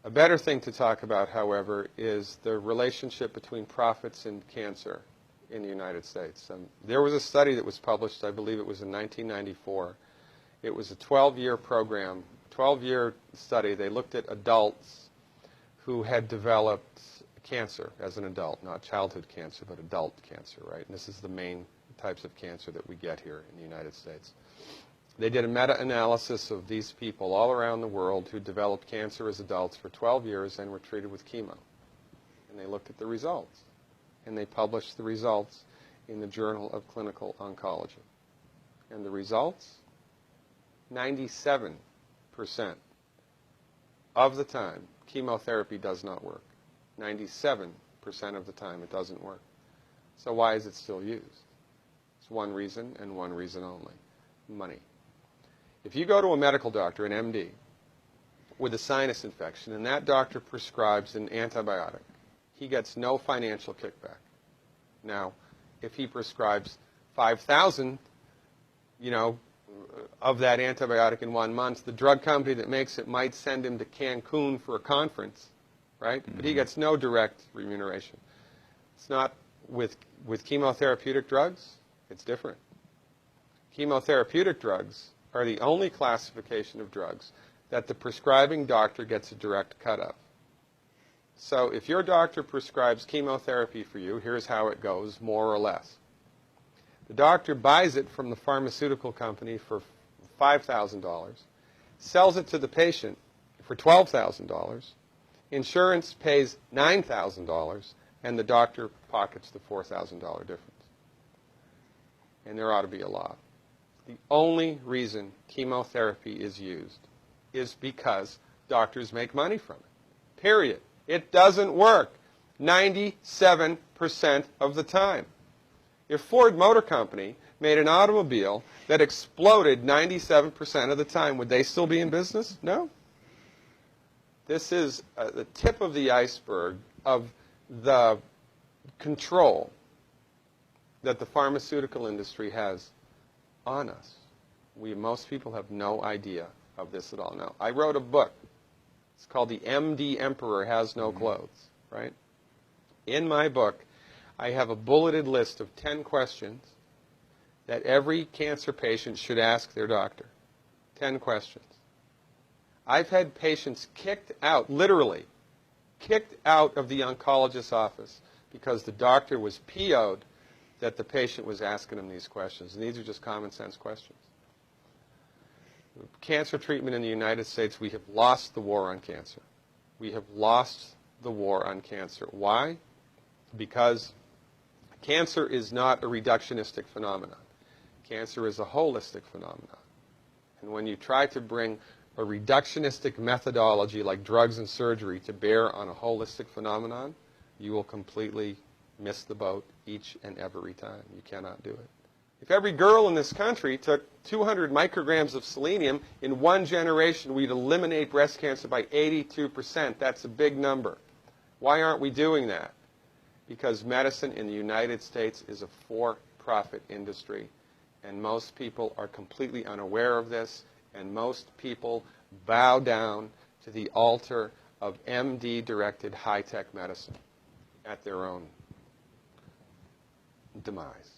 A better thing to talk about, however, is the relationship between profits and cancer in the United States. There was a study that was published, I believe it was in 1994. It was a 12-year program, 12-year study. They looked at adults who had developed cancer as an adult, not childhood cancer, but adult cancer, right? And this is the main types of cancer that we get here in the United States. They did a meta-analysis of these people all around the world who developed cancer as adults for 12 years and were treated with chemo. And they looked at the results. And they published the results in the Journal of Clinical Oncology. And the results? 97% of the time, chemotherapy does not work. 97% of the time, it doesn't work. So why is it still used? It's one reason and one reason only: money. If you go to a medical doctor, an MD, with a sinus infection, and that doctor prescribes an antibiotic, he gets no financial kickback. Now, if he prescribes 5,000, of that antibiotic in 1 month, the drug company that makes it might send him to Cancun for a conference, right? Mm-hmm. But he gets no direct remuneration. It's not with chemotherapeutic drugs. It's different. Chemotherapeutic drugs are the only classification of drugs that the prescribing doctor gets a direct cut of. So if your doctor prescribes chemotherapy for you, here's how it goes, more or less. The doctor buys it from the pharmaceutical company for $5,000, sells it to the patient for $12,000, insurance pays $9,000, and the doctor pockets the $4,000 difference. And there ought to be a law. The only reason chemotherapy is used is because doctors make money from it. Period. It doesn't work 97% of the time. If Ford Motor Company made an automobile that exploded 97% of the time, would they still be in business? No. This is the tip of the iceberg of the control that the pharmaceutical industry has on us. Most people have no idea of this at all. Now, I wrote a book. It's called The MD Emperor Has No Clothes, right? In my book, I have a bulleted list of 10 questions that every cancer patient should ask their doctor. 10 questions. I've had patients kicked out, literally, kicked out of the oncologist's office because the doctor was PO'd that the patient was asking him these questions. And these are just common sense questions. Cancer treatment in the United States, we have lost the war on cancer. We have lost the war on cancer. Why? Because cancer is not a reductionistic phenomenon. Cancer is a holistic phenomenon. And when you try to bring a reductionistic methodology like drugs and surgery to bear on a holistic phenomenon, you will completely miss the boat each and every time. You cannot do it. If every girl in this country took 200 micrograms of selenium in one generation, we'd eliminate breast cancer by 82%. That's a big number. Why aren't we doing that? Because medicine in the United States is a for-profit industry, and most people are completely unaware of this, and most people bow down to the altar of MD-directed high-tech medicine at their own demise.